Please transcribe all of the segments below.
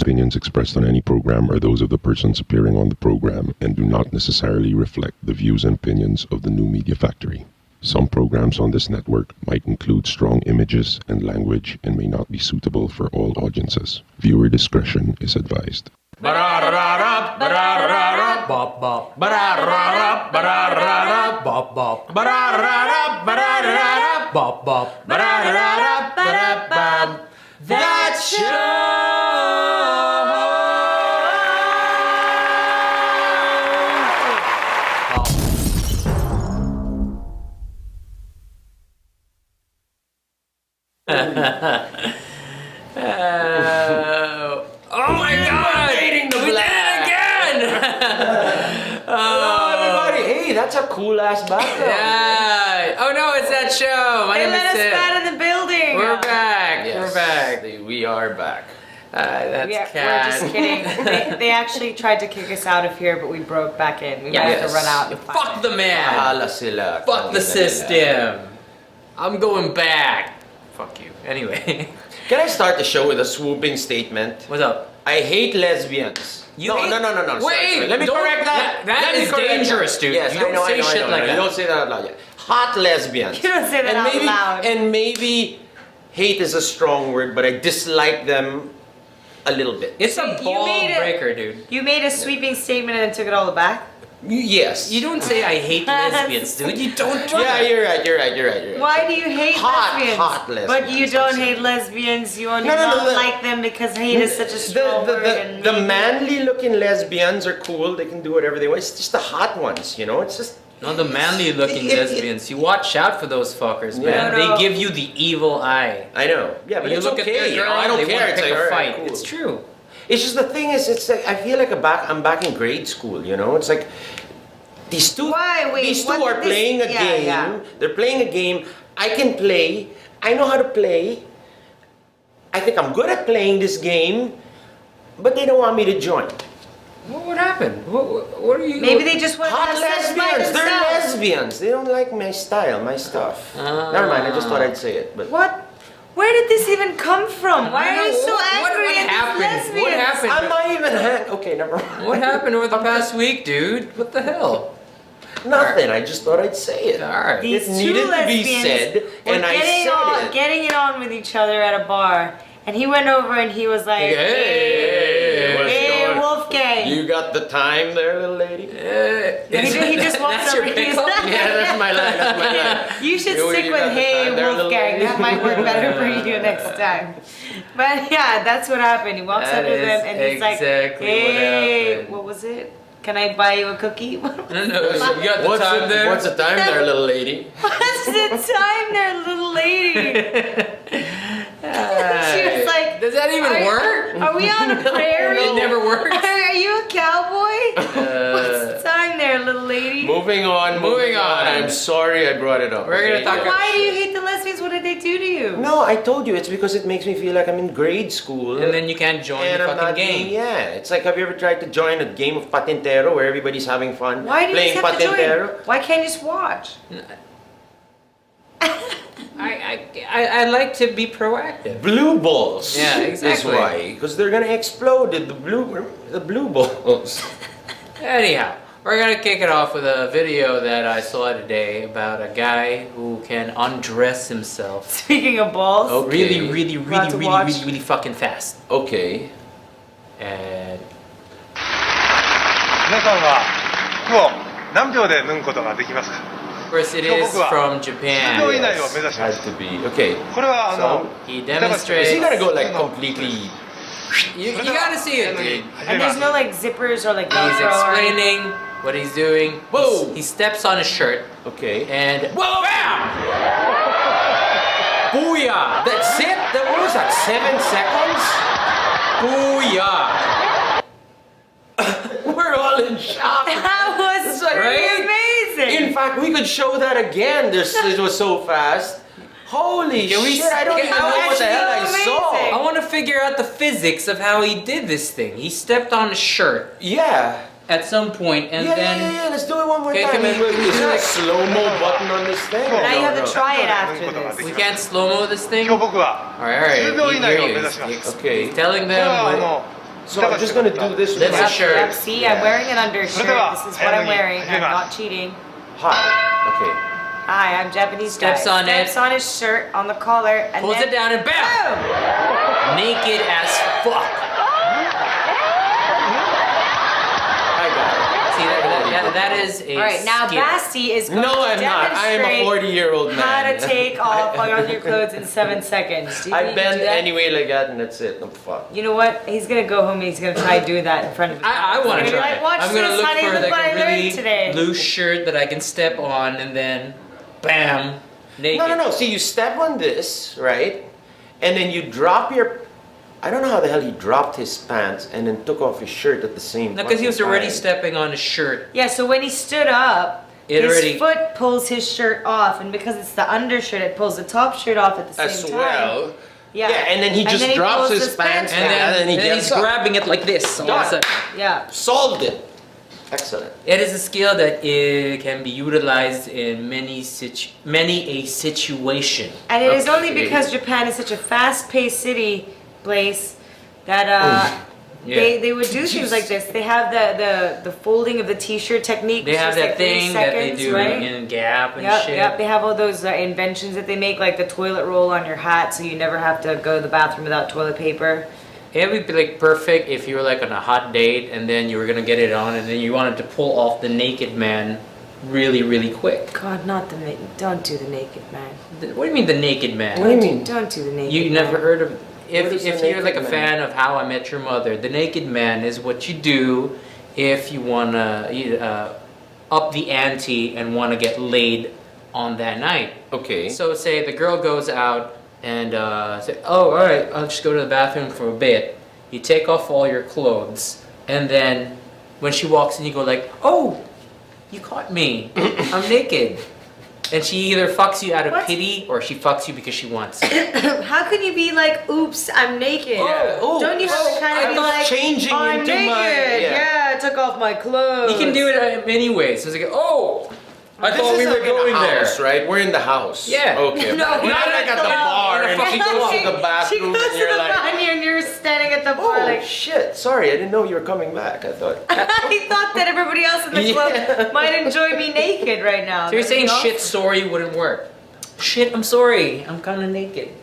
opinions expressed on any program are those of the persons appearing on the program and do not necessarily reflect the views and opinions of the New Media Factory. Some programs on this network might include strong images and language and may not be suitable for all audiences. Viewer discretion is advised. That show! Oh my God! We did it again! Hello, everybody! Hey, that's a cool ass background. Yeah. Oh no, it's that show. My name is Sid. Let us in the building. We're back. Yes, We're back. we are back. That's We're Cat. just kidding. They actually tried to kick us out of here, but we broke back in. We might have to run out and find Fuck the man. Bahala sila. Fuck the system. I'm going back. Fuck you. Anyway. Can I start the show with a swooping statement? What's up? I hate lesbians. You no, hate- no. Wait, sorry. Let me don't- correct that. that Let me is correct dangerous, that. dude. Yes, You don't I know, say I know, shit I know. like You that. don't say that out loud yet. Hot lesbians. You don't say that out loud. And maybe hate is a strong word, but I dislike them a little bit. It's a You ball made it. breaker, dude. You made a sweeping statement and then took it all back? Yes. You don't say I hate lesbians, dude. You don't do Yeah, that. you're right. Why do you hate lesbians? Hot lesbians. But you don't hate lesbians, you only No, don't like them because hate is such a strong word. And The maybe- manly looking lesbians are cool. They can do whatever they want. It's just the hot ones, you know? It's just... No, the manly looking lesbians. You watch out for those fuckers, man. Yeah. No, They no. give you the evil eye. I know. Yeah, but You it's look okay. at their you know? girl, I don't they care. want It's to pick like, a all right, fight. cool. It's true. It's just the thing is, it's like I feel like I'm back in grade school. You know, it's like these two. Why? Wait, these two what are did this- playing a yeah, game. yeah. They're playing a game. I can play. I know how to play. I think I'm good at playing this game, but they don't want me to join. What happened? What are you? Maybe they just want Hot to by lesbians. They're themselves. lesbians. They don't like my style, my stuff. Never mind. I just thought I'd say it. But What? Where did this even come from? Why are you so What angry at happened? these lesbians? What happened? I'm not even. Okay, never mind. What happened over the past week, dude? What the hell? Nothing. I just thought I'd say it. All right. These It two needed to be lesbians said, were and I said it. getting it on with each other at a bar, and he went over and he was like, Hey, what's hey, going- Wolfgang. You got the time there, little lady? He just walks That's your over. He's pickup? Yeah, that's my line. That's my line. You should You stick got with the hey, time there, little Wolfgang. lady. That might work better for you next time. But yeah, that's what happened. He walks That up to is them and he's like, exactly what hey, happened. what was it? Can I buy you a cookie? No, you got the time there. What's the time there, little lady? What's the time there, little lady? She was like, Does that even work? Are we on a prairie? It never works. Are you a cowboy? What's the time there, little lady? Moving on. I'm sorry I brought it up. We're gonna talk Why do you hate the lesbians? What did they do to you? No, I told you it's because it makes me feel like I'm in grade school. And then you can't join and the I'm fucking not game. Yeah, it's like, have you ever tried to join a game of patintero where everybody's having fun Why do you playing just have to patintero? join? Why can't you just watch? I like to be proactive. Blue balls. Yeah, exactly. Is why, because they're gonna explode at the blue balls. Anyhow, we're gonna kick it off with a video that I saw today about a guy who can undress himself Speaking of balls, Okay. really fucking fast. Okay. And 皆さんは服を何秒で脱ぐことができますか？ of course, it is from 10 Japan. 秒以内を目指しま Has す。 to be okay. これはHe Is demonstrates. he gonna go like completely? You gotta see it, dude. and there's no like zippers or like He's Velcro or explaining what he's doing. Whoa! He steps on his shirt Okay. and whoa! Bam! Booyah! That's it. What was that? 7 seconds? Booyah! We're all in shock. That was like- pretty Right? amazing. In fact, we could show that again. It was so fast. Holy Can we- shit! I don't can- even know what the hell I Amazing. saw. I want to figure out the physics of how he did this thing. He stepped on his shirt Yeah. at some point and then Yeah. Let's do it one more Okay, time. can we- Is there a slow-mo button on this thing? Now you have No, to no. try it 脱 after ぐことが this. で we きます。 can't slow-mo this thing? 今日僕は Alright, 10秒以内を here he 目指 is. します。 Okay. He's telling では them what, So I'm just gonna do this with That's my a shirt. Yep, see, I'm wearing an undershirt. This is what I'm wearing. I'm not cheating. Hi. Okay. Hi, I'm Japanese Steps guy. on it. Steps on his shirt, on the collar, and Pulls then it down and bam! boom! Naked as fuck. I got See, that is a All right, now skill. Basti is it. going No, to I'm not. I am a demonstrate 40-year-old man. how to take off all your clothes in 7 seconds. Do you I think you can bend do that? anyway like that, and that's it. I'm fucked. You know what? He's gonna go home and he's gonna try doing that in front of his I want to He's gonna be try. like, watch I'm gonna this, look honey, for look like what I a learned really today. loose shirt that I can step on, and then, bam, naked. No. See, you step on this, right? And then you drop your. I don't know how the hell he dropped his pants and then took off his shirt at the same time. No, because he was already stepping on his shirt. Yeah, so when he stood up, It his already- foot pulls his shirt off, and because it's the undershirt, it pulls the top shirt off at the same As time. well. Yeah. And then he just drops pulls his pants And down, then, and he he's gets up. grabbing it like this all of a Done. sudden. Yeah. Solved it. Excellent. It is a skill that can be utilized in many a situation. And it is only Okay. because Japan is such a fast-paced place that Yeah. they would do things like this. They have the folding of the t-shirt technique. They which have is that like 3 thing that they seconds, do right? in Gap and Yep, shit. yep. They have all those inventions that they make, like the toilet roll on your hat, so you never have to go to the bathroom without toilet paper. It would be like perfect if you were like on a hot date and then you were gonna get it on and then you wanted to pull off the naked man really, really quick. God, not the don't do the naked man. What do you mean the naked man? What do you mean? Don't do the naked. You man. never heard of? What is If the you're like a naked fan of How I Met Your Mother, the naked man is what you do if you wanna up the ante and wanna get laid on that night. Okay. So say the girl goes out and say, oh, all right, I'll just go to the bathroom for a bit. You take off all your clothes, and then when she walks in, you go like, oh, you caught me. I'm naked. And she either fucks you out of What? pity or she fucks you because she wants. How can you be like, oops, I'm naked? Oh, Don't you have to kind I of be thought like, changing I'm into naked. my- Yeah, I took off my clothes. You can do it many ways. So it's like, oh, I This thought is we were like in a going there. house, right? We're in the house. Yeah. Okay. No, Not we're like not at the bar in a and she fucking goes to the She bathroom goes and to you're the like, bathroom and you're standing at the bar oh like, shit, sorry, I didn't know you were coming back. I thought. I thought that everybody else in the club Yeah. might enjoy me naked right now. So you're saying That'd be shit, sorry wouldn't work. Shit, I'm sorry. I'm kind of naked. awesome.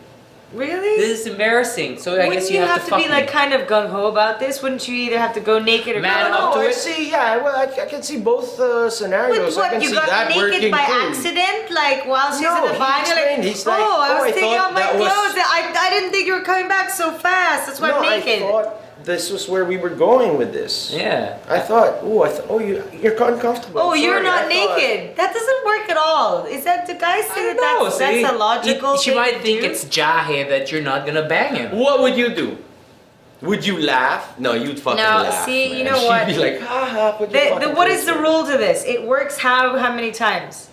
Really? This is embarrassing. So I Wouldn't guess you have to fuck be me. like kind of gung ho about this? Wouldn't you either have to go naked or Man go up to I it. see. Yeah, well, I can see both scenarios. I What, can you see got that naked working by too. accident? Like while she's No, in the he bathroom? You're explained. like, He's like, oh, I oh, was I taking thought off my that was- clothes. I didn't think you were coming back so fast. That's why No, I'm naked. I thought this was where we were going with this. Yeah. I thought, you're uncomfortable. Oh, I'm you're sorry, not I thought- naked. That doesn't work at all. Is that the guy say that No, that's see, a logical She thing might to think do? it's jahe that you're not gonna bang him. What would you do? Would you laugh? No, you'd fucking No, laugh. see, man. you know what? She'd be like, ha ha. Put your fucking What is clothes the on." rule to this? It works how many times?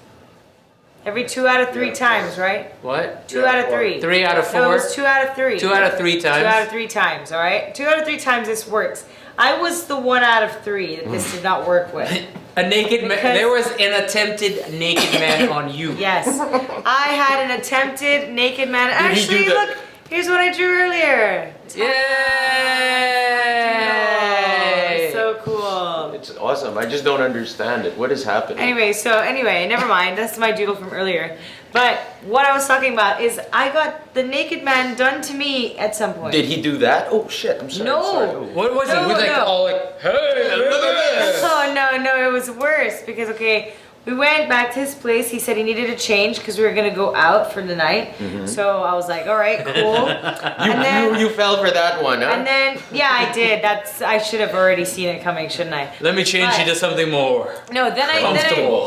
Every 2 out of 3 Yeah. times, right? What? 2 out of 3. 3 out of 4? No, it was 2 out of 3. 2 out of 3 times. 2 out of 3 times, all right? 2 out of 3 times this works. I was the 1 out of 3 that this did not work with. A naked man. Because- There was an attempted naked man on you. Yes. I had an attempted naked man. Did he do Actually, the- look, here's what I drew earlier. Yay! Oh, so cool. It's awesome. I just don't understand it. What is happening? Anyway, never mind. That's my doodle from earlier. But what I was talking about is I got the naked man done to me at some point. Did he do that? Oh shit! I'm sorry. No. I'm sorry. Oh. What was it? He was like No. all like, hey, look at this. Oh no, it was worse because okay, we went back to his place. He said he needed a change because we were gonna go out for the night. So I was like, all right, cool. You fell for that one, huh? And then yeah, I did. I should have already seen it coming, shouldn't I? Let me change you to something more No, then I comfortable.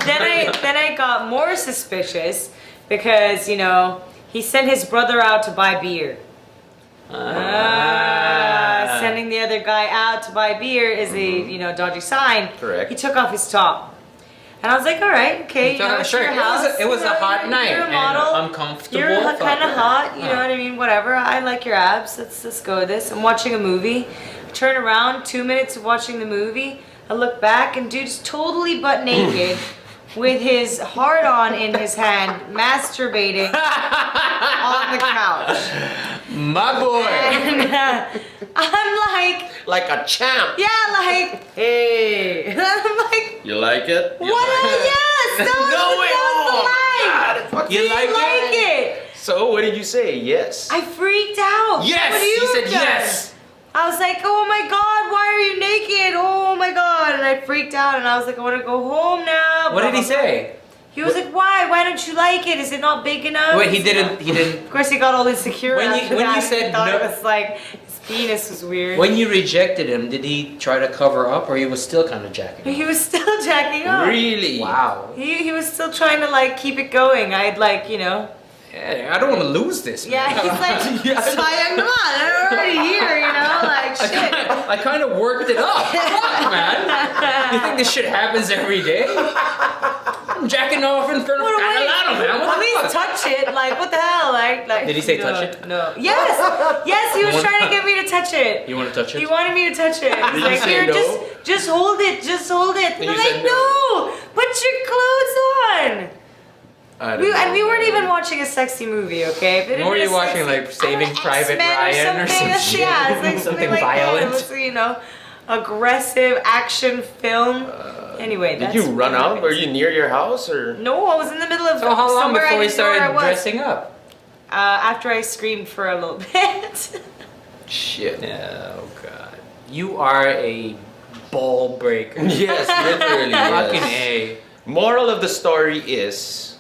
then I got more suspicious because he sent his brother out to buy beer. Sending the other guy out to buy beer is a dodgy sign. Correct. He took off his top. And I was like, all right, okay, He took off it's his your shirt. house. It was a hot night You're a and model. I'm comfortable. You're Fuck kind of it. hot, you know Huh. what I mean? Whatever. I like your abs. Let's go with this. I'm watching a movie. Turn around, 2 minutes of watching the movie. I look back and dude's totally butt naked with his heart on in his hand, masturbating on the couch. My boy. I'm like, Like a champ. yeah, like, hey. And I'm like, You like it? You what? like it? Yes, that was No way. the line. God, You like it? So what did you say? Yes. I freaked out. Yes! What do you He said done? yes! I was like, oh my god, why are you naked? Oh my god. And I freaked out and I was like, I want to go home now. What Blah, did he blah, blah. say? He was like, why? Why don't you like it? Is it not big enough? Wait, he didn't. Of course, he got all insecure When you- after when you that. said He thought no- it was like, his penis was weird. When you rejected him, did he try to cover up, or he was still kind of jacking? He was still jacking up. Really? Wow. He was still trying to like keep it going. I'd like, you know. Yeah, I don't want to lose this. Yeah, man. he's like, Sayang naman, I'm already here, you know, like shit. I kind of worked it up. Fuck, man. You think this shit happens every day? I'm jacking off in front of Well, Catalano, man. What at the least fuck? touch it. Like, what the hell? Like, Did he say no, touch it? No. Yes, yes, he was trying to get me to touch it. You want to touch it? He wanted me to touch it. He's you like, say here, no? just hold it, just hold it. And you I'm said like, no, put your clothes on. I don't And we know, weren't man. even watching a sexy movie, okay? If it had What were been you a watching, sexy- like Saving I don't know, Private X-Men Ryan or something. some shit? Yeah, it's like Something like violent? That. It was, you know, aggressive action film. Anyway, Did that's you run what out? Were happens. you near your house or? No, I was in the middle of So how long somewhere before I you didn't know where I started was. dressing up? After I screamed for a little bit. Shit. Oh god. You are a ball breaker. Yes, literally. Fucking Yes. A. Moral of the story is,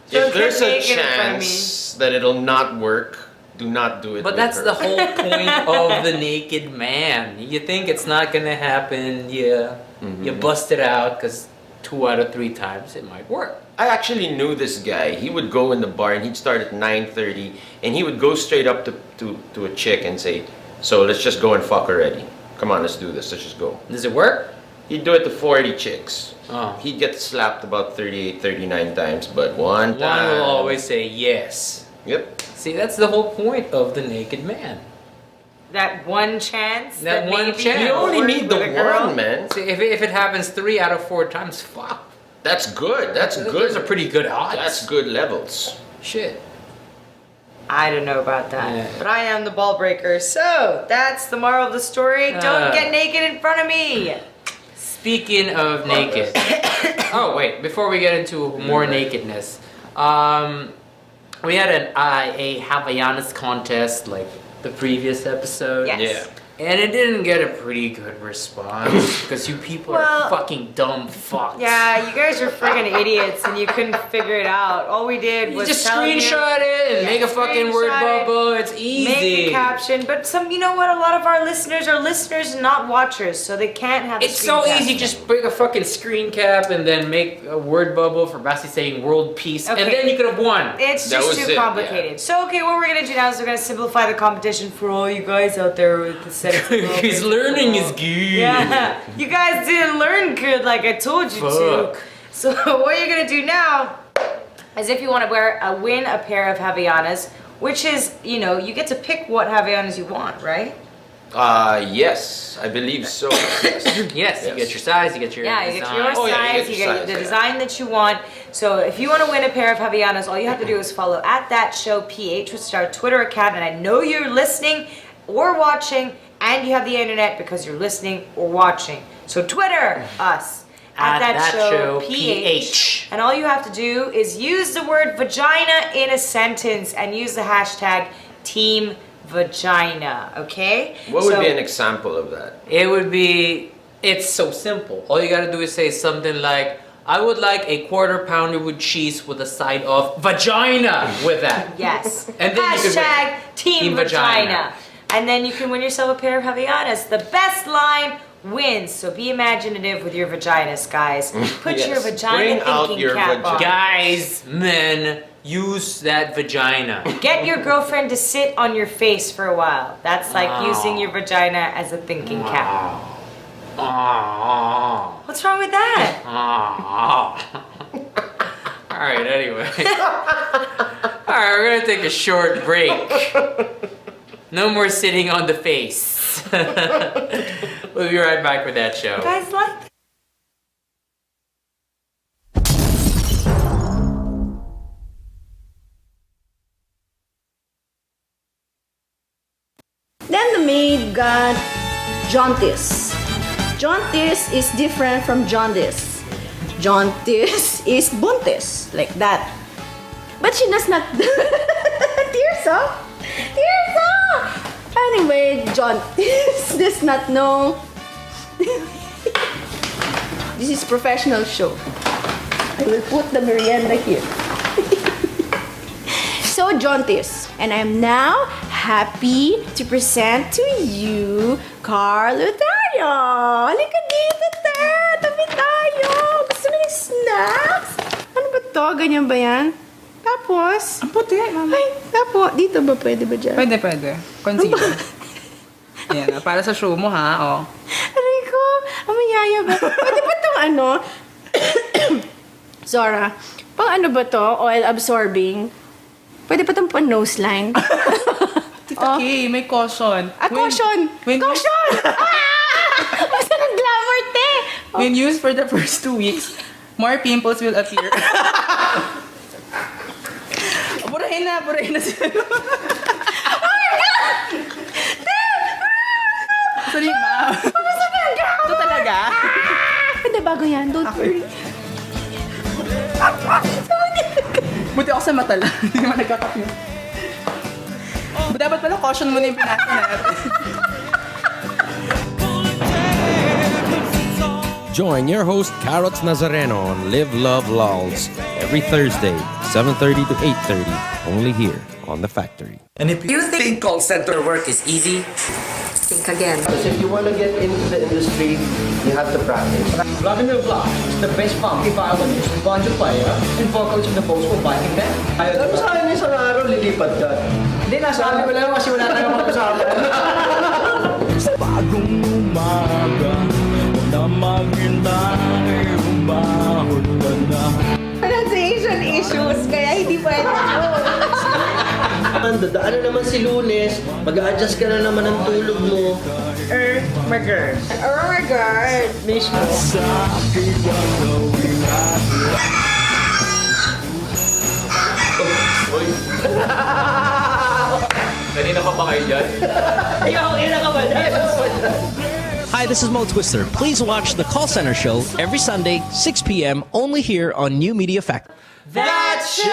Don't if there's get a naked in front of chance that it'll not work, do not do it. But with that's her. the whole point of the naked man. You think it's not gonna happen, you bust it out because 2 out of 3 times it might work. I actually knew this guy. He would go in the bar and he'd start at 9:30 and he would go straight up to a chick and say, so let's just go and fuck already. Come on, let's do this. Let's just go. Does it work? He'd do it to 40 chicks. Oh. He'd get slapped about 38, 39 times, but one One time. will always say yes. Yep. See, that's the whole point of the naked man. That one chance. That one maybe chance. You it'll only work need the with a girl. one, man. See, if it happens 3 out of 4 times, fuck. That's good. That's good. Those are pretty good odds. That's good levels. Shit. I don't know about that, Yeah. but I am the ball breaker. So that's the moral of the story. Don't get naked in front of me. Speaking of naked. Oh, wait. Before we get into more nakedness. We had a Havaianas contest like the previous episode. Yes. Yeah. And it didn't get a pretty good response because you people Well, are fucking dumb fucks. Yeah, you guys are friggin' idiots and you couldn't figure it out. All we did You was just tell you, screenshot it and Yeah, make a fucking word screenshot it, bubble. It's easy. make a caption. But you know what? A lot of our listeners are listeners and not watchers, so they can't have. It's screen so caption. easy. Just break a fucking screen cap and then make a word bubble for Basti saying world peace, Okay. and then you could have won. It's That just was too it, complicated. yeah. So okay, what we're gonna do now is we're gonna simplify the competition for all you guys out there with the settings. His learning is good. Yeah, you guys didn't learn good like I told you to. Fuck. So what you're gonna do now is if you want to win a pair of Havaianas, which is, you know, you get to pick what Havaianas you want, right? Yes, I believe so. Yes. Yes, you get your size, you get your Yeah, you get design. your Oh, yeah, you size, get you your get size, the yeah. design that you want. So if you want to win a pair of Havaianas, all you have to do is follow at that show PH, which is our Twitter account, and I know you're listening or watching, and you have the internet because you're listening or watching. So Twitter us at that show PH, and all you have to do is use the word vagina in a sentence and use the hashtag Team Vagina. Okay? What would So- be an example of that? It would be, it's so simple. All you gotta do is say something like, I would like a quarter pounder with cheese with a side of vagina with that. Yes. And then you could win. Hashtag Team, Team Vagina. Vagina. And then you can win yourself a pair of Havaianas. The best line wins. So be imaginative with your vaginas, guys. Put Yes. your vagina Bring out thinking your cap on. Guys, men, use that vagina. Get your girlfriend to sit on your face for a while. That's like Wow. using your vagina as a thinking cap. Aww. What's wrong with that? Alright, anyway. Alright, we're gonna take a short break. No more sitting on the face. We'll be right back with that show. Guys like Then the maid got jaundice. Jaundice is different from jaundice. Jaundice is buntis, like that. But she does not. Tears up. Tears up. Anyway, jaundice does not know. This is professional show. I will put the merienda here. So jaundice, and I'm now happy to present to you Carlo Tayo. Halika dito, te. Tabi tayo. Gusto mo ng snacks? Ano ba to? Ganyan ba yan? Tapos? Ang puti, mama. Ay, tapos. Dito ba? Pwede ba dyan? Pwede. Concealer. Yan, para sa show mo, ha? Oh. Aray ko. Amayaya ba? Pwede ba itong ano? Zora, pang ano ba to? Oil absorbing? Pwede pa itong pang nose line? Tita Kay, may caution. Caution! When Caution! Basta ng glamour, te! When used for the first 2 weeks, more pimples will appear. Burahin na sila. Oh my God! Te! Sorry, ma. Basta ng glamour! Ito talaga? Hindi, bago yan. Don't worry. Buti ako sa mata lang. Hindi naman nagkakapyo. Dapat pala caution mo na yung pinasa natin. Join your host Carrots Nazareno on Live Love Lols every Thursday, 7:30 to 8:30, only here on The Factory. And if you think call center work is easy, Think again. Because if you want to get into the industry, you have to practice. Vladimir Vlad is the best funky violinist, banjo player, and vocalist in the post for Viking band. Alam mo sa akin isang araw, lilipat ka. Hindi, nasabi ko lang kasi wala tayong mag-usapan. Sa bagong umaga, na maghintay, umahon ka na. Pronunciation issues, kaya hindi pwede. Dadaan na naman si Lunes, mag-a-adjust ka na naman ng tulog mo. My girl. Oh my God. Mismo. Sa aking gagawin natin. Kanina pa ba kayo dyan? Hi, this is Mo Twister. Please watch the Call Center Show every Sunday, 6 p.m. only here on New Media Factory. That show!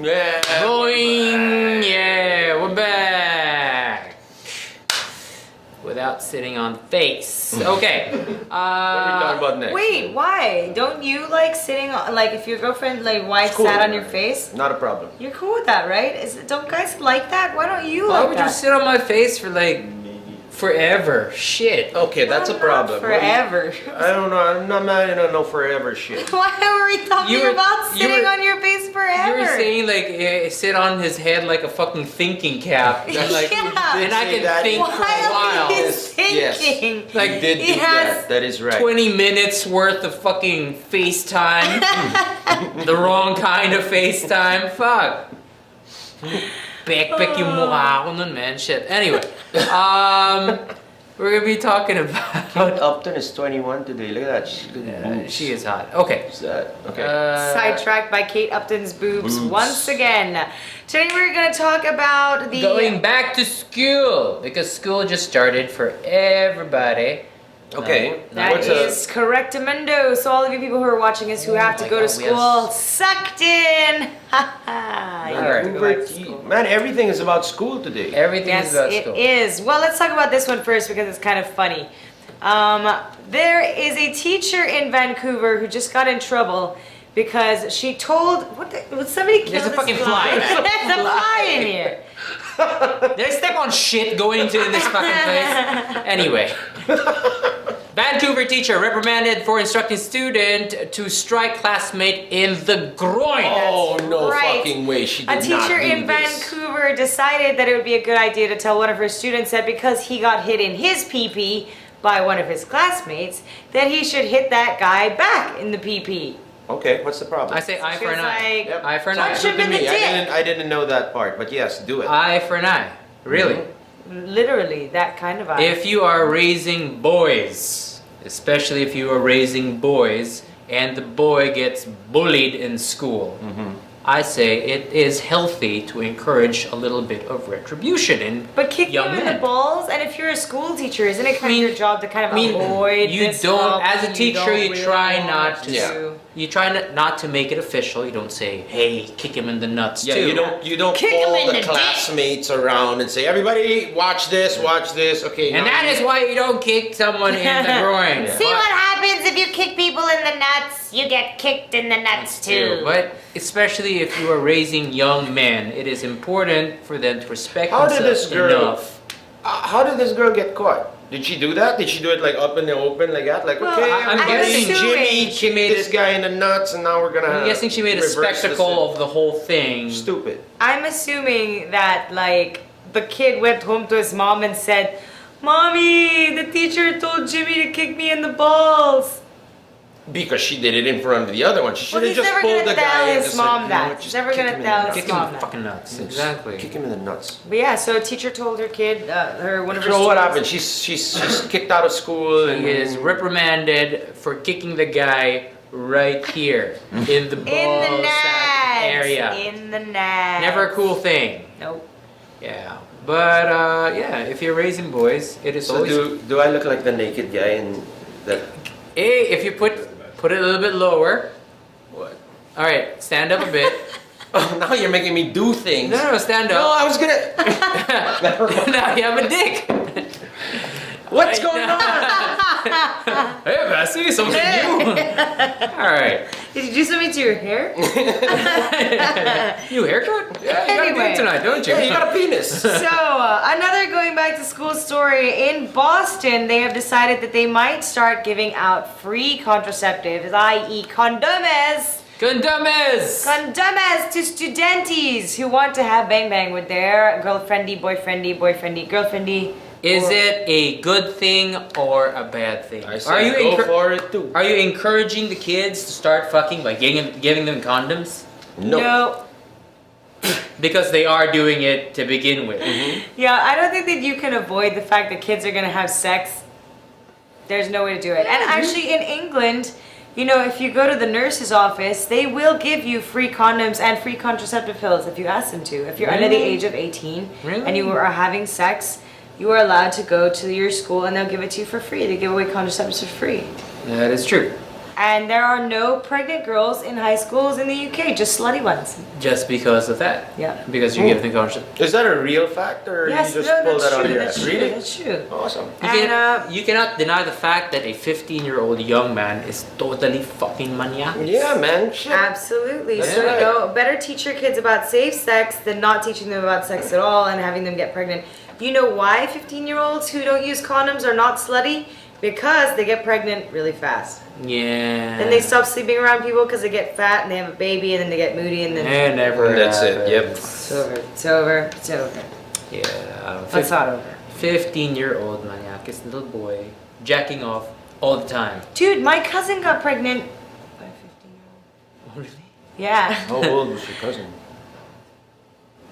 Yeah. Boing! Yeah, we're back! Without sitting on face. Okay. What are we talking about next? Wait, why? Don't you like sitting on, like, if your girlfriend, like, wife Cool. sat on your face? Not a problem. You're cool with that, right? Don't guys like that? Why don't you Why like would that? you sit on my face for like forever? Shit. Okay, that's a problem. Forever. I don't know. I'm not in no forever shit. Why were we talking You were- about you sitting were- on your face forever? You were saying like sit on his head like a fucking thinking cap. And, like, Yeah. then I Say can that. think for a while. While he's thinking. Like, You did He do has that. That is right. 20 minutes worth of fucking FaceTime. The wrong kind of FaceTime. Fuck. Pek yung mukha ko nun, man. Shit. Anyway. We're gonna be talking about... Kate Upton is 21 today. Look at that. She's got boobs. She is hot. Okay. What's that? Okay. Sidetracked by Kate Upton's boobs once again. Today we're going to talk about the... Going back to school. Because school just started for everybody. Okay. That What's is correctamundo. So all of you people who are watching us who have to go to God, we have school, sucked in. You Alright. have to go back to school. Man, everything is about school today. Everything Yes, is about it school. is. Well, let's talk about this one first because it's kind of funny. There is a teacher in Vancouver who just got in trouble because she told would somebody kill There's a this fucking fly. There's a fly in here. Did I step on shit going to this fucking place? Anyway. Vancouver teacher reprimanded for instructing student to strike classmate in the groin. Oh, no right. fucking way. She did A not teacher do in this. Vancouver decided that it would be a good idea to tell one of her students that because he got hit in his pee-pee by one of his classmates, that he should hit that guy back in the pee-pee. Okay, what's the problem? I say eye She for was an eye. like, Yep. Eye for an Punch eye. him in the dick. I didn't know that part, but yes, do it. Eye for an eye. Really? Mm-hmm. Literally, that kind of eye. If you are raising boys, especially if you are raising boys and the boy gets bullied in school. I say it is healthy to encourage a little bit of retribution in But kick young them in men. the balls, and if you're a school teacher, isn't it kind of your job to kind of avoid you this don't, problem as a teacher, you don't try really not want to. You try not to make it official. You don't say, "Hey, kick him in the nuts." Yeah, too. you don't Kick 'em pull in the the dick. classmates around and say, everybody watch this. Okay. And now that is why you don't kick someone in the groin. See what happens if you kick people in the nuts? You get kicked in the nuts too. But especially if you are raising young men, it is important for them to respect How did themselves this girl? enough. How did this girl get caught? Did she do that? Did she do it like up in the open like that? Like, Well, okay, I'm everybody, guessing Jimmy she made this it- guy in the nuts, and now we're gonna. I'm guessing she made a reverse this spectacle thing. of the whole thing. Stupid. I'm assuming that like the kid went home to his mom and said, "Mommy, the teacher told Jimmy to kick me in the balls." Because she did it in front of the other one. She should Well, have he's just never pulled gonna the tell guy and his just mom said, you know that. what, He's just never kick gonna him in tell the his Kick nuts. him in mom the that. fucking nuts. Exactly. Kick him in the nuts. But yeah, so a teacher told her kid, one of her So what students- happened? She's kicked out of school and He is reprimanded for kicking the guy right here in the in ball the sack nuts. area. In the nuts. Never a cool thing. Nope. Yeah. But yeah, if you're raising boys, it is So always. do I look like the naked guy in that? Hey, if you put it a little bit lower. What? All right, stand up a bit. Oh, now you're making me do things. No, stand No, up. I was gonna. Now you have a dick. What's going on? Hey, Basti, something new. All right. Did you do something to your hair? You haircut? Yeah, you got a Anyway. dick tonight, don't you? Yeah, you got a penis. So, another going back to school story. In Boston, they have decided that they might start giving out free contraceptives, i.e. condoms. Condoms to studentes who want to have bang bang with their girlfriendy, girlfriendy. Is it a good thing or a bad thing? I say go for it too. Are you encouraging the kids to start fucking by giving them condoms? No. Because they are doing it to begin with. Yeah, I don't think that you can avoid the fact that kids are gonna have sex. There's no way to do it. And actually, in England, you know, if you go to the nurse's office, they will give you free condoms and free contraceptive pills if you ask them to. If you're under the Really? age of 18 Really? and you are having sex, you are allowed to go to your school and they'll give it to you for free. They give away contraceptives for free. That is true. And there are no pregnant girls in high schools in the UK, just slutty ones. Just because of that. Yeah. Because you give them contraceptives. Is that a real fact or Yes, you just no, pull that's that out of true, your that's ass? true, Really? that's true. Awesome. You cannot deny the fact that a 15-year-old young man is totally fucking maniac. Yeah, man. Shit. Absolutely. That's So, right. you know, better teach your kids about safe sex than not teaching them about sex at all and having them get pregnant. You know why 15-year-olds who don't use condoms are not slutty? Because they get pregnant really fast. Yeah. Then they stop sleeping around people because they get fat and they have a baby and then they get moody and then And never. And that's it, yep. it's over. It's over. It's over. Yeah. That's not over. 15-year-old maniac is a little boy jacking off all the time. Dude, my cousin got pregnant by a 15-year-old. Oh, really? Yeah. How old was your cousin?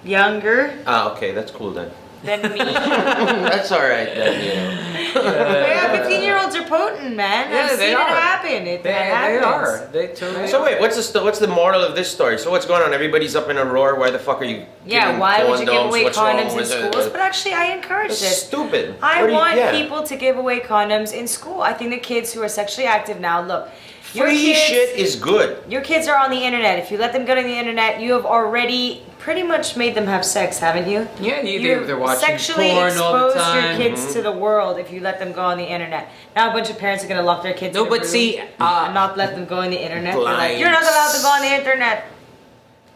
Younger Ah, okay, that's cool then. than me. That's alright then, you know. Yeah, 15-year-olds are potent, man. Yeah, I've they seen are. it happen. They happens. are. They totally So wait, what's the moral of this story? So what's going on? Everybody's up in a roar. Why the fuck are you Yeah, giving why would you give condoms? away What's wrong condoms in with it? schools? But actually, I encourage That's this. stupid. I What do you- want yeah. people to give away condoms in school. I think the kids who are sexually active now, look, your Free kids, shit is good. your kids are on the internet. If you let them go to the internet, you have already pretty much made them have sex, haven't you? Yeah, You've they're watching sexually porn all the exposed time. your kids to the world if you let them go on the internet. Now a bunch of parents are gonna lock their kids No, in a but room see, and not let them go on the internet. They're like, Blinds. you're not allowed to go on the internet.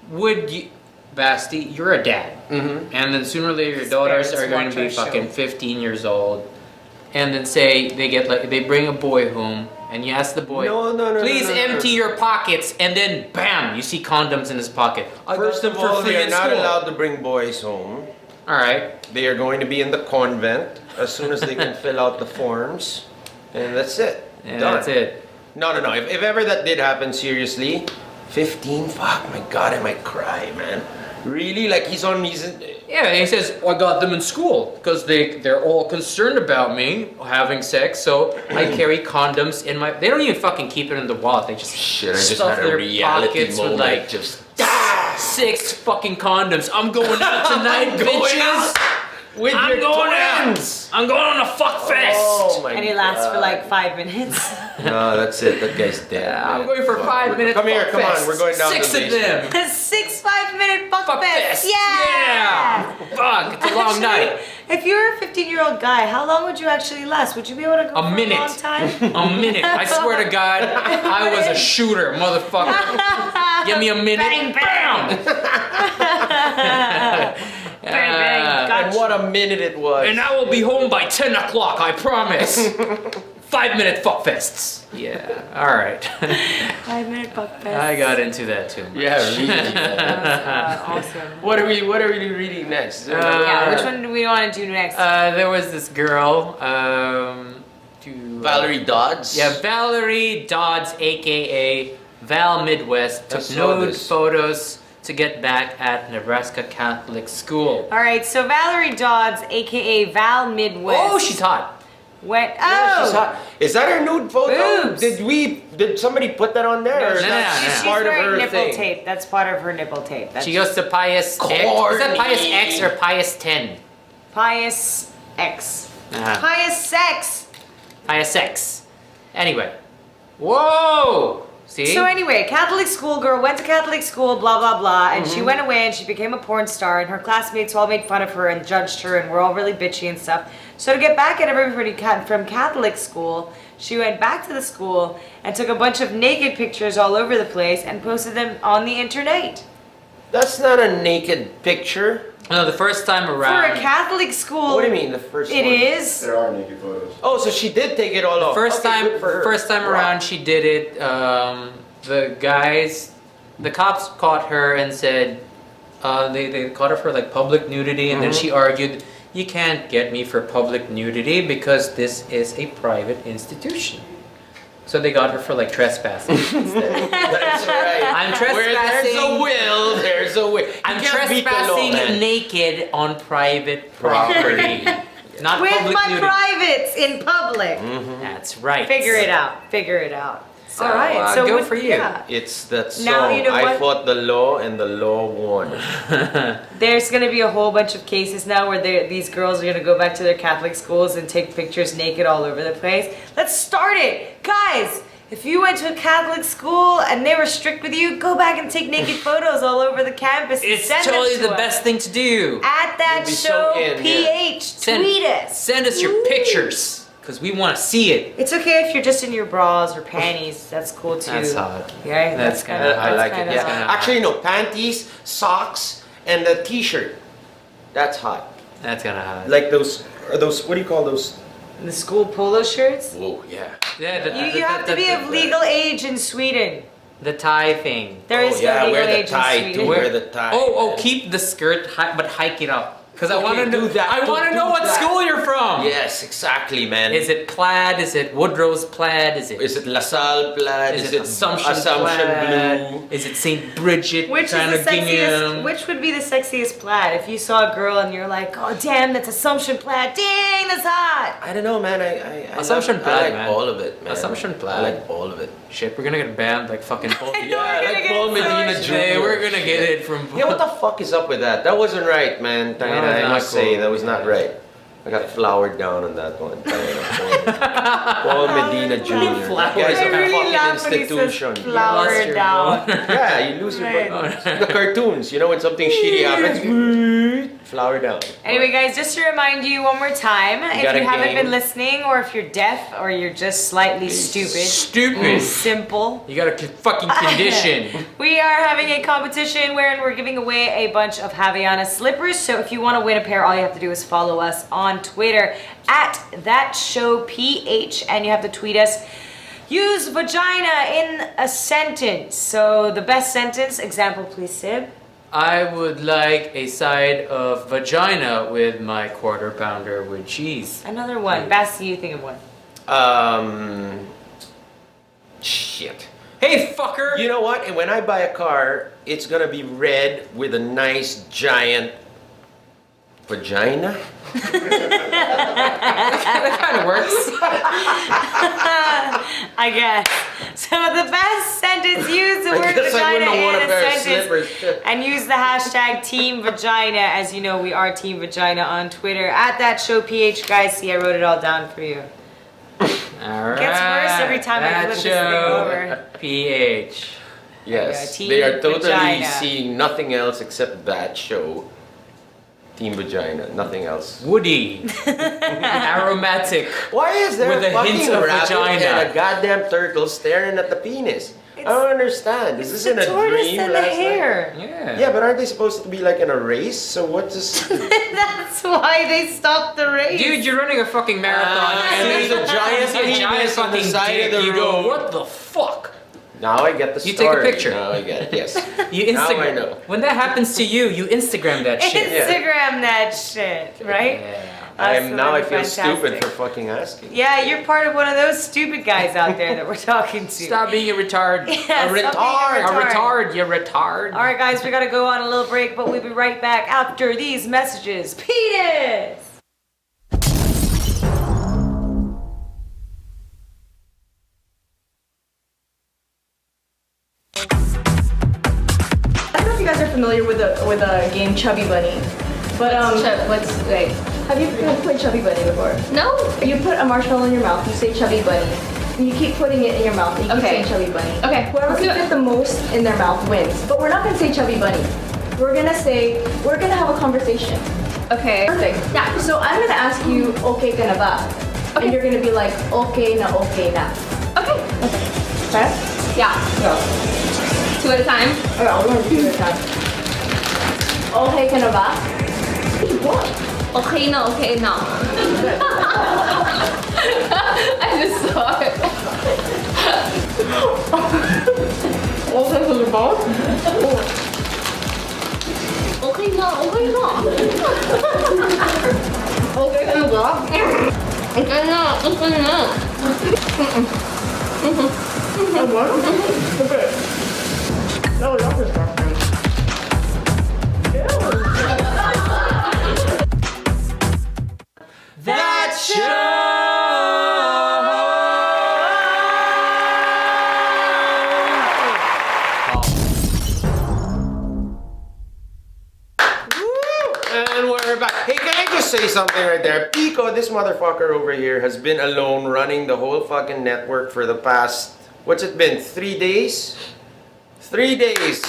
Would you, Basti, you're a dad, and then sooner or later your His daughters parents are going to be watch our fucking show. 15 years old, and then say they bring a boy home, and you ask the boy, No, please no, no, empty no. your pockets, and then bam, you see condoms in his pocket. I First got of them for all, free they are in not school. allowed to bring boys home. All right, They are going to be in the convent as soon as they can fill out the forms, and that's it. and Done. that's it. No. If ever that did happen, seriously, 15. Fuck my God, I might cry, man. Really? Like he's Yeah, he says, I got them in school because they're all concerned about me having sex, so I carry condoms in my... They don't even fucking keep it in the wallet. They just Shit, I just stuff had a their reality pockets moment. with like Just 6 fucking condoms. I'm going out tonight, bitches. with I'm your going twins. out. I'm going on a fuck fest. Oh my And he lasts for God. like 5 minutes. No, that's it. That guy's dead. I'm man. going for 5 minutes. Come here, fuck come on. fests. We're going down 6 to the of them. basement. 6 5-minute fuck Fuck fest. fest. Yeah. Fuck, it's a long night. If you were a 15-year-old guy, how long would you actually last? Would you be able to go A for minute. a long time? A minute. I swear to God, I was a shooter, motherfucker. Give me a minute. Bang, bang. Bang, bang. And what a minute it was. And I will be home by 10 o'clock, I promise. 5-minute fuck fests. Yeah, alright. 5-minute fuck fest. I got into that too much. Yeah, really. Awesome. What are we reading next? Yeah, which one do we want to do next? There was this girl, Valerie Dodds? Yeah, Valerie Dodds, aka Val Midwest, took nude photos to get back at Nebraska Catholic School. All right, so Valerie Dodds, aka Val Midwest. Oh, she's hot. Went. Yeah, she's Oh, hot. Is that her nude photo? Boobs. Did somebody put that on there? No, or is no, that no, no. she's part of wearing her nipple thing? tape. That's part of her nipple tape. That's She goes to Pius X. Is that Pius X or Pius 10? Pius X. Uh-huh. Pius Sex. Pius X. Anyway. Whoa! See? So anyway, Catholic schoolgirl went to Catholic school, blah blah blah, and she went away and she became a porn star, and her classmates all made fun of her and judged her, and were all really bitchy and stuff. So to get back at everybody from Catholic school, she went back to the school and took a bunch of naked pictures all over the place and posted them on the internet. That's not a naked picture. No, the first time For around. a Catholic school, What do you mean, the first it one? is. There are naked photos. Oh, so she did take it all off. First Okay, time, good for her. first time around, she did it. The cops caught her and said they caught her for like public nudity, and then she argued, "You can't get me for public nudity because this is a private institution." So they got her for like trespassing instead. That's right. I'm Where there's a trespassing. will, there's a way. I'm You can't beat the law, trespassing man. naked on private property, not With public my nudity. privates in public. That's right. Figure it out. Figure it out. So, All right. So go with- for you. yeah. It's that song. Now you know I what? fought the law and the law won. There's going to be a whole bunch of cases now where these girls are going to go back to their Catholic schools and take pictures naked all over the place. Let's start it. Guys, if you went to a Catholic school and they were strict with you, go back and take naked photos all over the campus. And It's send them totally to the us. best thing to do. At that You'll be show, so in, PH, tweet us. Send us your pictures, because we want to see it. It's okay if you're just in your bras or panties. That's cool too. That's hot. Yeah, That's kind kinda- I like it. kinda Yeah. hot. Actually, no. Panties, socks, and a t-shirt. That's hot. That's kind of hot. Like those. Are those? What do you call those? The school polo shirts. Whoa, yeah. Yeah, You have to be of legal age in Sweden. the tie thing. There is yeah, no legal wear the age tie in too. Sweden. Wear the tie. Oh, keep the skirt, but hike it up. Because I Okay, want to do know. that. I want to Do know what that. school you're from. Yes, exactly, man. Is it plaid? Is it Woodrow's plaid? Is it LaSalle plaid? Is it Assumption plaid? blue? Is it St. Bridget Which is kind the of sexiest? gingham? Which would be the sexiest plaid? If you saw a girl and you're like, oh damn, that's Assumption plaid. Dang, that's hot. I don't know, man. I Assumption love, plaid, I like man. all of it, man. Assumption plaid. I like all of it. Shit, we're gonna get banned like fucking Paul. Yeah, I like Paul Medina Jr. Hey, we're gonna get it from. Yeah, what the fuck is up with that? That wasn't right, man. Tangina, No, I not must say, cool. that was not right. I got flowered down on that one. Paul Medina Jr. You guys I are really fucking laugh when he institution. says flower down. Yeah, you lose your the cartoons. You know when something shitty happens, flower down. Anyway, guys, just to remind you one more time, if got you a haven't game? been listening, or if you're deaf, or you're just slightly Stupid. simple, You got a fucking condition. we are having a competition wherein we're giving away a bunch of Havaiana slippers. So if you want to win a pair, all you have to do is follow us on Twitter at ThatShowPH, and you have to tweet us. Use vagina in a sentence. So the best sentence, example please, Sib. I would like a side of vagina with my quarter pounder with cheese. Another one. Basti, you think of one. Shit. Hey, fucker! You know what? And when I buy a car, it's gonna be red with a nice giant Vagina? That kind of works. I guess. So the best sentence, use the I word guess I vagina wouldn't want in a a pair of sentence. slippers. And use the hashtag Team Vagina. As you know, we are Team Vagina on Twitter. At that show PH, guys. See, I wrote it all down for you. Alright. Gets worse every time I flip this thing over. PH. Yes, Team they are totally Vagina. seeing nothing else except that show. Team Vagina, nothing else. Woody. Aromatic. Why is there With a a fucking hint of rabbit vagina. and a goddamn turtle staring at the penis? I don't understand. This It's isn't the a tortoise dream and the last night. hare. Yeah. Yeah, but aren't they supposed to be like in a race? So what does... That's why they stopped the race. Dude, you're running a fucking marathon. and there's a giant You see a giant penis on the fucking side dick. of the You go, road. what the fuck? Now I get the You story. take a picture. Now I get it, yes. You Now I Instagram. know. When that happens to you, you Instagram that shit. Instagram that shit, right? Now I feel Absolutely stupid fantastic. for fucking asking. Yeah, you're part of one of those stupid guys out there that we're talking to. Stop being a retard. Yeah, a stop being retard. A retard. You retard. All right, guys, we gotta go on a little break, but we'll be right back after these messages. Penis! I don't know if you guys are familiar with a game Chubby Bunny, but What's like? have you played Chubby Bunny before? No. You put a marshmallow in your mouth, you say Chubby Bunny, and you keep putting it in your mouth, and you keep Okay. saying Chubby Bunny. Okay, Whoever let's do can it. fit the most in their mouth wins. But we're not gonna say Chubby Bunny. We're gonna have a conversation. Okay. Perfect. Yeah. So I'm gonna ask you, okay ka na ba? Okay. And you're gonna be like, okay na, okay na. Okay. Okay? Yeah. Go. 2 at a time. Okay, we're gonna do this time. Okay ka na ba? What? Okay no. Okay no. I just saw it. Okay ka na ba? Okay no. Okay no. Okay ka na ba? Okay no. Okay no. What? Okay. No, that's disgusting. That And we're back. Hey, can I just say something right there? Pico, this motherfucker over here, has been alone running the whole fucking network for the past, what's it been, 3 days? 3 days.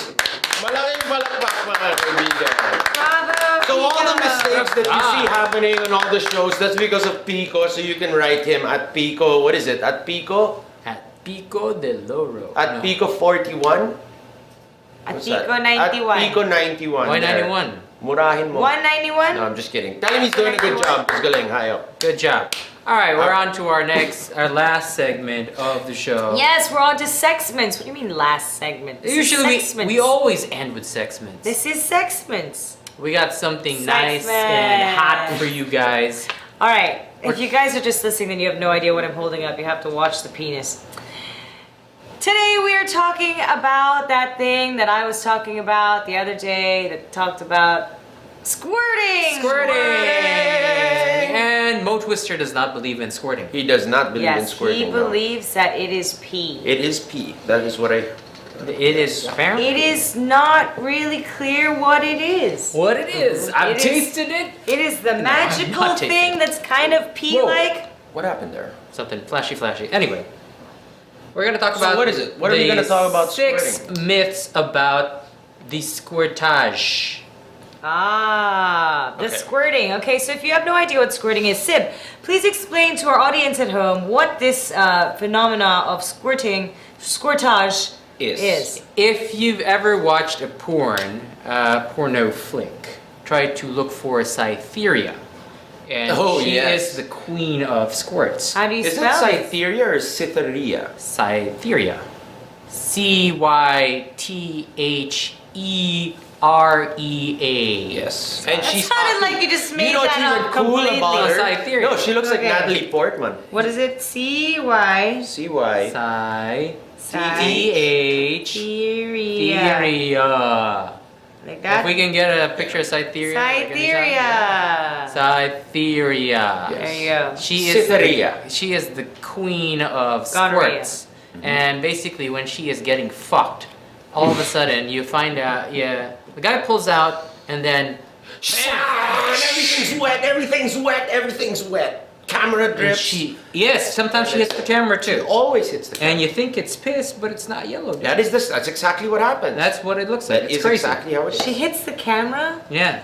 Malaking palakpak, mga kaibigan. Bravo! So all the Pico. mistakes that you see happening on all the shows, that's because of Pico. So you can write him at Pico, what is it? At Pico? At Pico de Loro. At Pico 41? At What's Pico that? 91. At Pico 91. Why there. 91? Murahin mo. 191? No, I'm just kidding. Tell him he's doing a good job. He's galing. Hayo. Good job. All right, we're on to our last segment of the show. Yes, we're on to sexments. What do you mean last segment? This is Usually sexments. we always end with sexments. This is sexments. We got something nice Sexment. and hot for you guys. All right. If you guys are just listening and you have no idea what I'm holding up, you have to watch the penis. Today we are talking about that thing that I was talking about the other day that talked about squirting. And Mo Twister does not believe in squirting. He does not believe in Yes, squirting. he no. believes that it is pee. It is pee. That is what I... It is apparently. It is not really clear what it is. What it is. I've It is- tasted it. It is the No, magical not tasted thing that's kind of pee-like. What happened there? Something flashy. Anyway, we're gonna talk So about. what is it? What are we gonna talk about 6 squirting? myths about the squirtage. Ah, the Okay. squirting. Okay, so if you have no idea what squirting is, Sib, please explain to our audience at home what this phenomena of squirtage is. If you've ever watched a porno flick, try to look for Cytherea. And Oh, she yes. is the queen of squirts. How do you Is spell that it? Cytherea or Cytherea? Cytherea. Cytherea. Yes. And That she's... sounded like you just made You know what's that even up cool completely. about her? Cytherea. No, she looks like Okay. Natalie Portman. What is it? C-Y. C-Y. Cytherea. Cytherea. Theria. Like that. If we can get a picture of Cytheria. Cytheria. Cytheria. There you go. She is the queen of Gonorrhea. squirts. And basically when she is getting fucked, all of a sudden you find out, the guy pulls out and then everything's wet, everything's wet, everything's wet. Camera drips. Sometimes she hits the camera too. She always hits the camera. And you think it's piss, but it's not yellow. That's exactly what happens. That's what it looks like. That It's is crazy. exactly how it is. She hits the camera? Yeah.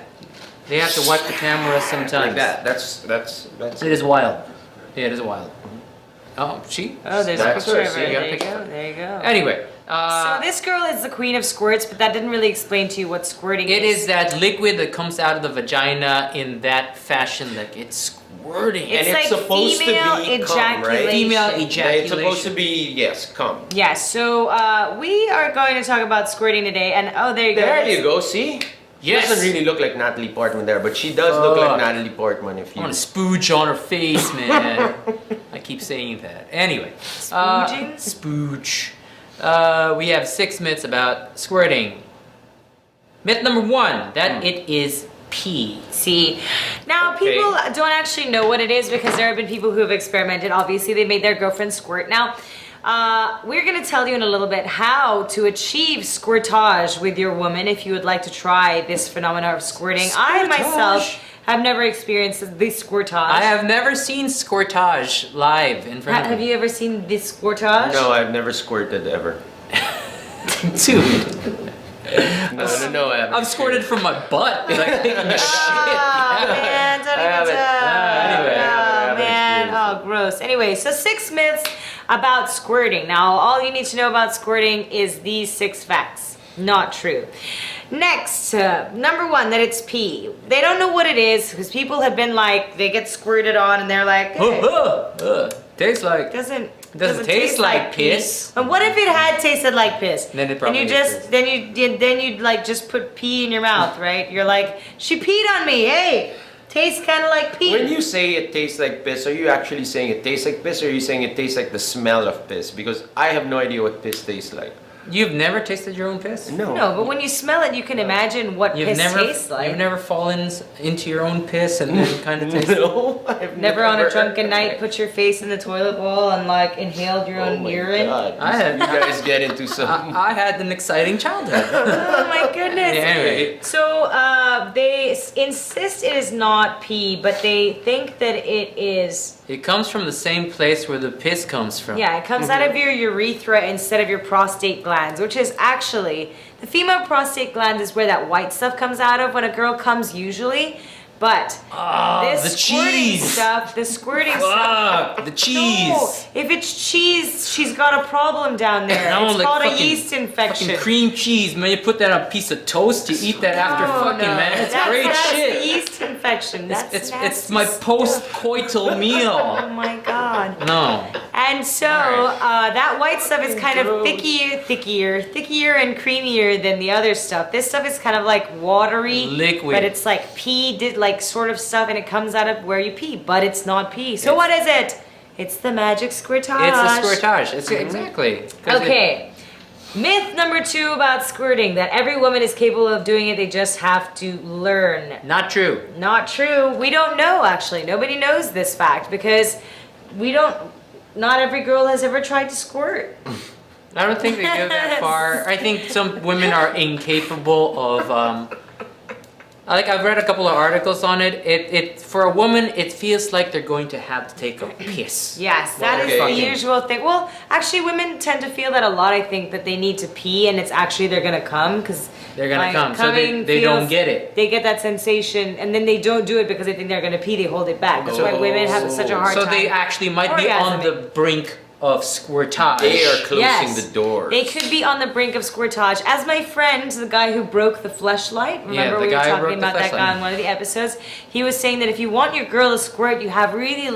They have to wipe the camera sometimes. Like that. That's It is wild. Yeah, it is wild. Oh, Oh, there's a That's picture her. of her. See, you got a There you picture? go. There you go. Anyway. So this girl is the queen of squirts, but that didn't really explain to you what squirting is. It is that liquid that comes out of the vagina in that fashion, like it's squirting. It's and like it's supposed to female be cum, right? Female Yeah, ejaculation. it's supposed to be, yes, cum. Yes, so we are going to talk about squirting today, and there you go. There you go, see? She Yes. doesn't really look like Natalie Portman there, but she does look like Natalie Portman if you... I want to spooge on her face, man. I keep saying that. Anyway. Spooging? Spooge. We have 6 myths about squirting. Myth number 1, that it is pee. See, now people don't actually know what it is because there have been people who have experimented. Obviously, they made their girlfriend squirt. Now, we're going to tell you in a little bit how to achieve squirtage with your woman if you would like to try this phenomenon of squirting. I myself have never experienced this squirtage. I have never seen squirtage live in front of me. Have you ever seen this squirtage? No, I've never squirted ever. Dude. No, I haven't. I've squirted from my butt. Like, taking a shit. Man, don't even I haven't Oh, gross. Anyway, so 6 myths about squirting. Now, all you need to know about squirting is these 6 facts. Not true. Next, number 1, that it's pee. They don't know what it is because people have been like, they get squirted on and they're like, hey, tastes like. Doesn't taste like piss. And what if it had tasted like piss? Then it probably and is piss. then you'd like just put pee in your mouth, right? You're like, she peed on me. Hey, tastes kind of like pee. When you say it tastes like piss, are you actually saying it tastes like piss, or are you saying it tastes like the smell of piss? Because I have no idea what piss tastes like. You've never tasted your own piss? No. No, but when you smell it, you can imagine what piss tastes like. You've never fallen into your own piss and then kind of tasted. No, I've Never on a drunken night put your face in the toilet bowl and like inhaled your own urine. God. I had. You guys get into some. I had an exciting childhood. Oh my goodness. Yeah, anyway. So they insist it is not pee, but they think that it is. It comes from the same place where the piss comes from. Yeah, it comes out of your urethra instead of your prostate glands, which is actually, the female prostate gland is where that white stuff comes out of when a girl comes usually. But this the squirting cheese. stuff, the squirting Fuck, stuff. the cheese. No, if it's cheese, she's got a problem down there. No, It's like called a fucking- yeast infection. Fucking cream cheese, man. You put that on a piece of toast, you eat that after fucking, man. It's great that's shit. The yeast infection. That's It's nasty my stuff. post-coital meal. Oh my god. No. And so that white stuff is kind of thickier and creamier than the other stuff. This stuff is kind of like watery, Liquid. but it's like pee, like sort of stuff, and it comes out of where you pee, but it's not pee. So what is it? It's the magic squirtage. It's a squirtage. It's exactly. 'Cause Okay. Myth number 2 about squirting, that every woman is capable of doing it, they just have to learn. Not true. Not true. We don't know, actually. Nobody knows this fact because not every girl has ever tried to squirt. I don't think they go that far. I think some women are incapable of. Like I've read a couple of articles on it. It for a woman, it feels like they're going to have to take a piss. Yes, that is the usual thing. Well, actually, women tend to feel that a lot. I think that they need to pee, and it's actually they're gonna come because they're gonna come. So they don't get it. They get that sensation, and then they don't do it because they think they're gonna pee. They hold it back. That's why women have such a hard time. So they actually might be on the brink of squirtage. They are closing the doors. They could be on the brink of squirtage. As my friend, the guy who broke the fleshlight, remember we were talking about that guy in one of the episodes? He was saying that if you want your girl to squirt, you have really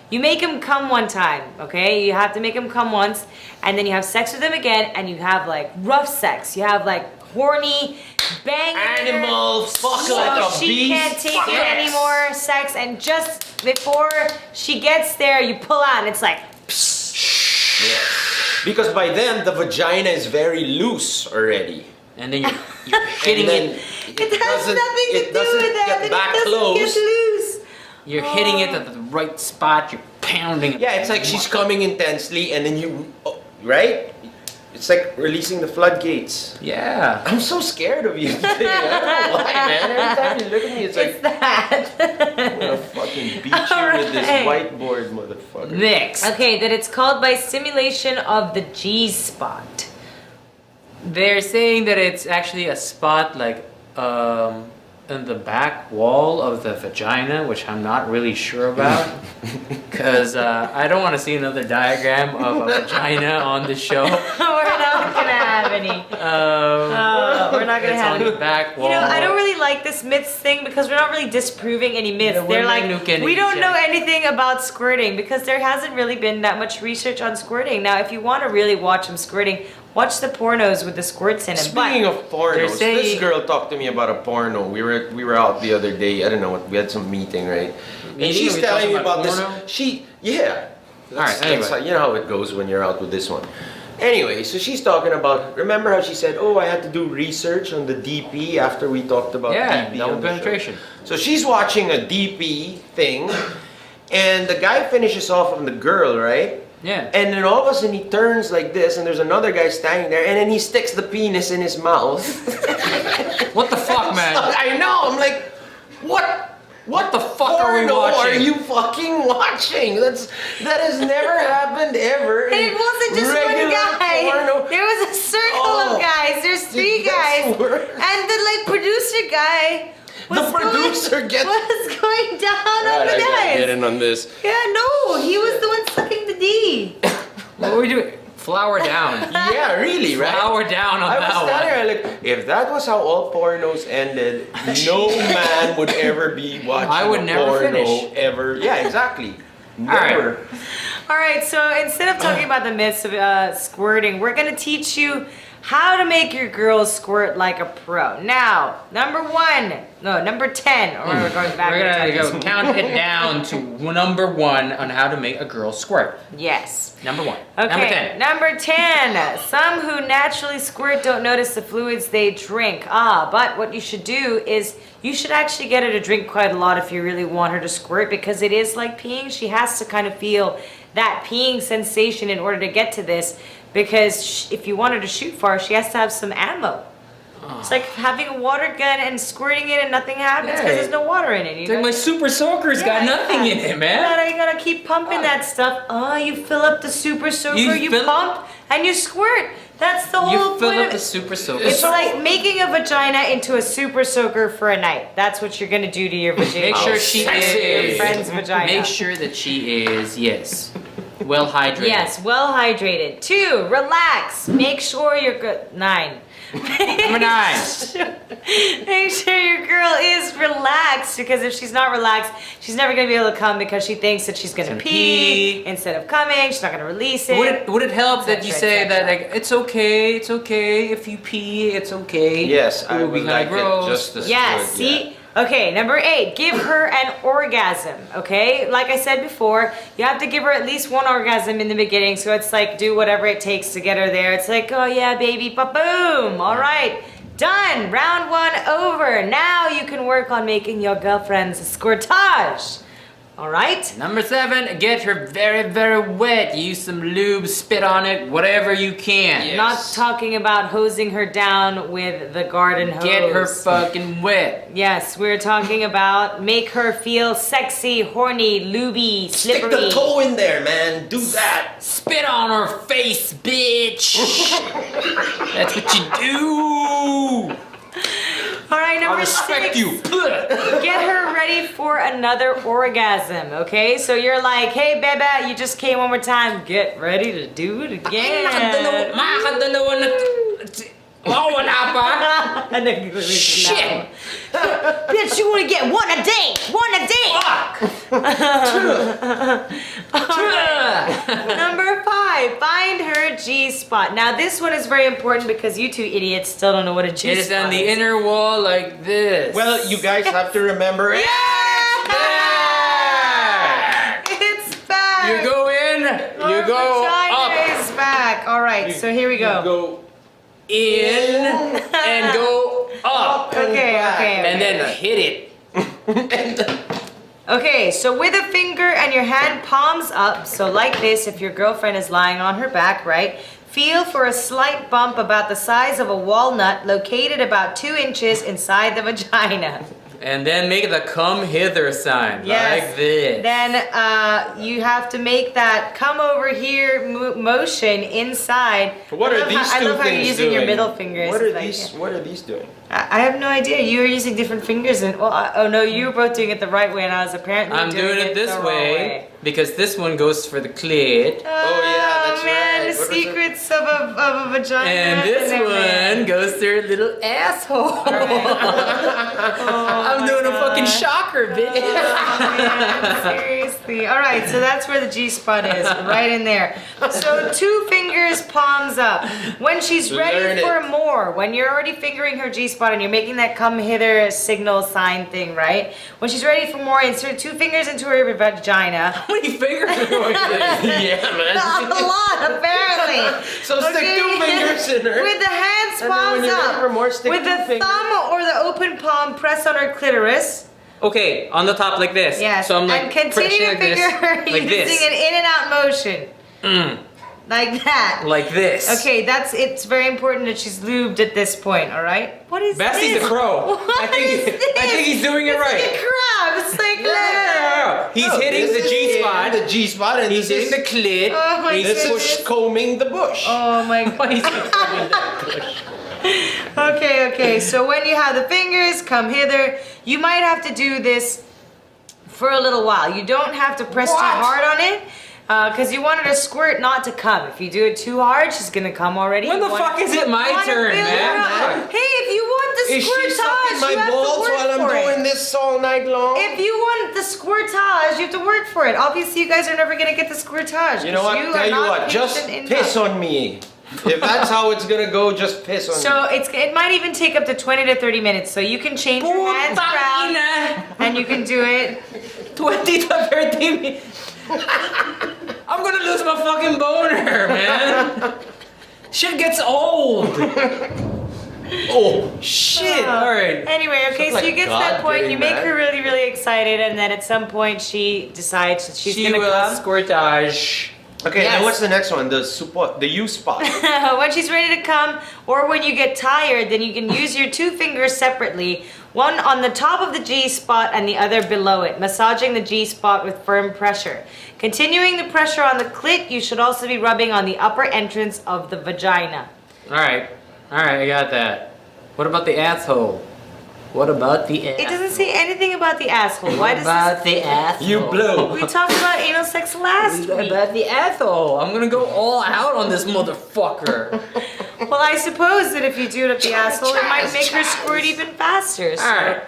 you make him come one time, okay? You have to make him come once, and then you have sex with him again, and you have rough sex. You have horny, bang animal, fuck like a beast. She can't take it anymore, sex, and just before she gets there, you pull out, and it's like, Yes. Because by then the vagina is very loose already. and then you're hitting then it. It has nothing to do with that. Get back It doesn't get close. loose. You're hitting it at the right spot. You're pounding it. Yeah, it's like she's coming intensely, and then right? It's like releasing the floodgates. Yeah. I'm so scared of you today. I don't know why, man. Every time you look at me, it's like that. I'm gonna fucking beat you with this whiteboard, motherfucker. Next. Okay, that it's called by stimulation of the G spot. They're saying that it's actually a spot like in the back wall of the vagina, which I'm not really sure about, because I don't want to see another diagram of a vagina on the show. We're not gonna have any. We're not gonna have on any. the back wall. You know, I don't really like this myths thing because we're not really disproving any myths. Yeah, They're we're like, not looking we at don't each know other. anything about squirting because there hasn't really been that much research on squirting. Now, if you want to really watch them squirting, watch the pornos with the squirts in them. Speaking of pornos, saying- this girl talked to me about a porno. We were out the other day. I don't know what. We had some meeting, right? And Meeting? she's Are we telling talking me about about porno? this. Yeah. Alright, anyway. That's how- you know how it goes when you're out with this one. Anyway, so she's talking about. Remember how she said, "Oh, I had to do research on the DP after we talked about Yeah, DP double on the show." penetration. So she's watching a DP thing, and the guy finishes off on the girl, right? Yeah. And then all of a sudden he turns like this, and there's another guy standing there, and then he sticks the penis in his mouth. What the fuck, man? I know. I'm like, what? What the fuck are we porno watching? are you fucking watching? That has never happened ever. And it wasn't just one regular guy. porno. There was a circle of guys. There's three guys. And the like producer guy was going down on the guys. Get in on this. Yeah, no, he was the one sucking the D. What were we doing? Flower down. Yeah, really, right? Flower down on I was that one. standing there like, if that was how all pornos ended, no man would ever be watching I would a never porno finish. ever. Yeah, exactly. right. Never. All right, so instead of talking about the myths of squirting, we're going to teach you how to make your girls squirt like a pro. Now, number 10, or we're going back. We're gonna go count it down to number 1 on how to make a girl squirt. Yes. Number 1. Okay, Number 10. number 10. Some who naturally squirt don't notice the fluids they drink. But what you should do is you should actually get her to drink quite a lot if you really want her to squirt, because it is like peeing. She has to kind of feel that peeing sensation in order to get to this, because if you want her to shoot far, she has to have some ammo. It's like having a water gun and squirting it and nothing happens because there's no water in it. It's like my super soaker's got nothing in it, man. You gotta keep pumping that stuff. You fill up the super soaker, you pump, and you squirt. That's the whole You fill point up of the it. super soaker. It's like making a vagina into a super soaker for a night. That's what you're gonna do to your vagina. Make sure she Your is. friend's vagina. Make sure that she is, yes, well hydrated. Yes, well hydrated. 2, relax. Make sure you're good. 9. Number 9. Make sure your girl is relaxed, because if she's not relaxed, she's never gonna be able to come because she thinks that she's gonna pee instead of coming. She's not gonna release it. Would it help that you say that, etc. like, it's okay if you pee, it's okay. Yes, it I will be would kind like of gross. it just as Yes, good, see? Okay, number 8, give her an orgasm, okay? Like I said before, you have to give her at least one orgasm in the beginning, so it's like, do whatever it takes to get her there. It's like, oh yeah, baby, ba-boom, all right, done, round 1 over. Now you can work on making your girlfriend's squirtage. All right? Number 7, get her very, very wet. Use some lube, spit on it, whatever you can. Not talking about hosing her down with the garden hose. Get her fucking wet. Yes, we're talking about make her feel sexy, horny, lubey, slippery. Stick the toe in there, man. Do that. Spit on her face, bitch. That's what you do. All right, number I respect 6. you. Get her ready for another orgasm, okay? So you're like, hey, bebe, you just came one more time. Get ready to do it again. Makakadalawa na... Oh, wala pa? Shit! Bitch, you want to get one a day. Number 5, find her G-spot. Now, this one is very important because you two idiots still don't know what a G-spot is. It is on the inner wall like this. Well, you guys have to remember. It's back. You go in, you Your go vagina up. is back. All right, so here we go. You go in and go up. Okay. And then hit it. Okay, so with a finger and your hand palms up, so like this, if your girlfriend is lying on her back, right? Feel for a slight bump about the size of a walnut located about 2 inches inside the vagina. And then make the come hither sign, Yes. like this. Then you have to make that come over here motion inside. What are these I two love how you're things using doing? your middle fingers. What are Like, these? What are these doing? I have no idea. You were using different fingers, and oh no, you were both doing it the right way, and I was apparently I'm doing it this the wrong way because this one goes for the clit. Oh yeah, that's man, right. the What was it? secrets of a vagina. And this one goes through a little asshole. I'm doing a fucking shocker, bitch. Man, seriously. All right, so that's where the G spot is, right in there. So 2 fingers, palms up. When she's ready Learn for it. more, when you're already fingering her G spot and you're making that come hither signal sign thing, right? When she's ready for more, insert 2 fingers into her vagina. How many fingers are going Yeah, man. Not a lot, apparently. So stick 2 fingers in her. With the hands And then when palms you're ready up. for more, stick With 2 the fingers. thumb or the open palm, press on her clitoris. Okay, on the top like this. Yes. So I'm like and continue pressing to like this, finger like using this, an in and out motion. Like that. like this. Okay, it's very important that she's lubed at this point, alright? What is Basti's this? a crow. What I think he's doing it it's right. Like a crab. It's like He's hitting This the is G spot. The G spot, and He's hitting the clit. Oh my This goodness. is combing the bush. Oh my god. He's hitting that bush. Okay, so when you have the fingers come hither, you might have to do this for a little while. You don't have to press too hard on it, because you want her to squirt, not to come. If you do it too hard, she's gonna come already. When You the wanna- fuck is it my you wanna turn, fill her man? up. Hey, if you want the Is she sucking squirtage, my you have balls to work while I'm for doing it. this all night long? If you want the squirtage, you have to work for it. Obviously, you guys are never gonna get the squirtage. You know what? are Tell you not what, just patient piss enough. on me. If that's how it's gonna go, just piss on So me. it might even take up to 20 to 30 minutes. So you can change your hands around and you can do it. 20 to 30 minutes. I'm gonna lose my fucking boner, man. Shit gets old. Oh shit! All right. Anyway, okay, so you get to that point, you make her really, really excited, and then at some point she decides that she's She gonna will come. squirtage. Okay, Yes. and what's the next one? The U spot. When she's ready to come, or when you get tired, then you can use your 2 fingers separately, one on the top of the G spot and the other below it, massaging the G spot with firm pressure. Continuing the pressure on the clit, you should also be rubbing on the upper entrance of the vagina. All right, I got that. What about the asshole? What about the asshole? It doesn't say anything about the asshole. Why does about this? the asshole? You blow. We talked about anal sex last What week. about the asshole? I'm gonna go all out on this motherfucker. Well, I suppose that if you do it up the asshole, it might make her squirt even faster. So. Alright.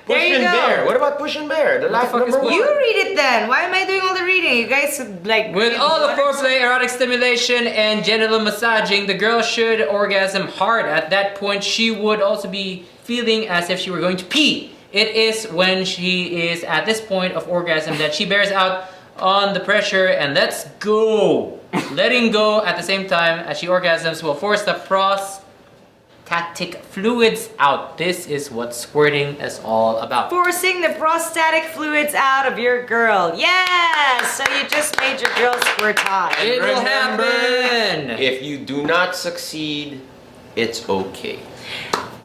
There Push you and go. bear. What about push and bear? The last fuck is number push- one. You read it then. Why am I doing all the reading? You guys like. With read all the what? foreplay, erotic stimulation, and genital massaging, the girl should orgasm hard. At that point, she would also be feeling as if she were going to pee. It is when she is at this point of orgasm that she bears out on the pressure and lets go. Letting go at the same time as she orgasms will force the prostatic fluids out. This is what squirting is all about. Forcing the prostatic fluids out of your girl. Yes! So you just made your girl squirtage. It will Remember, happen. if you do not succeed, it's okay.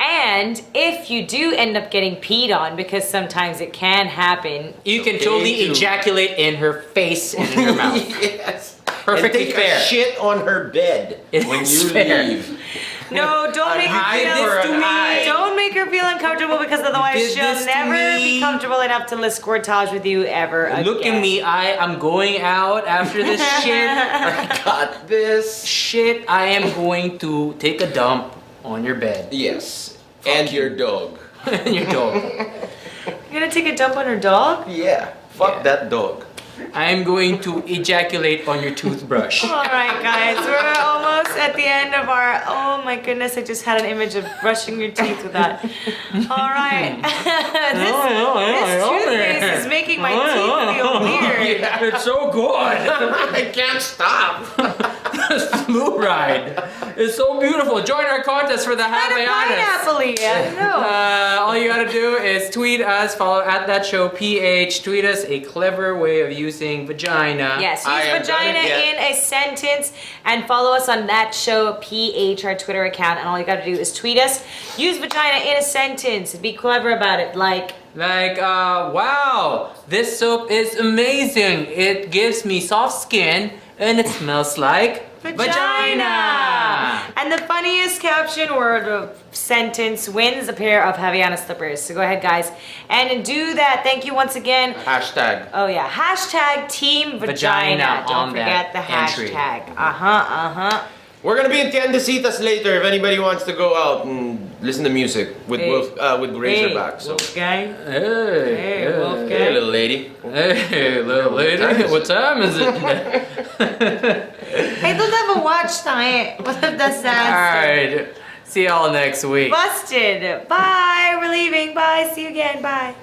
And if you do end up getting peed on, because sometimes it can happen, You can Okay, totally too. ejaculate in her face and in her mouth. Yes. Perfectly and take fair. a shit on her bed It when is you fair. leave. no, don't make her eye feel. for an eye. Don't make her feel uncomfortable, because otherwise Did she'll this to never be me. comfortable enough to squirtage with you ever again. Look at me, I'm going out after this shit. I got this. Shit, I am going to take a dump on your bed. Yes. And your dog. And your dog. You're gonna take a dump on her dog? Yeah. Fuck that dog. I am going to ejaculate on your toothbrush. All right, guys, we're almost at the end of our. Oh my goodness, I just had an image of brushing your teeth with that. All right, this toothpaste is making my teeth feel weird. It's so good. I can't stop. Fluoride. It's so beautiful. Join our contest for the Havaianas. Pineapple-y, I don't know. All you gotta do is tweet us, follow at that show PH, tweet us a clever way of using vagina. Yes, use vagina in a sentence and follow us on that show PH, our Twitter account. And all you gotta do is tweet us, use vagina in a sentence, be clever about it. Like, wow, this soap is amazing. It gives me soft skin and it smells like vagina. And the funniest caption word of sentence wins a pair of Havaiana slippers. So go ahead, guys, and do that. Thank you once again. Hashtag. Oh yeah, hashtag Team Vagina. Don't forget the hashtag. We're gonna be in Tiendecitas later if anybody wants to go out and listen to music with with Razorback. So. Wolfgang. Hey, Wolfgang. Hey, little lady. Hey, little lady. What time is it? I don't have a watch time. What if that's that? Alright. See y'all next week. Busted. Bye. We're leaving. Bye. See you again. Bye.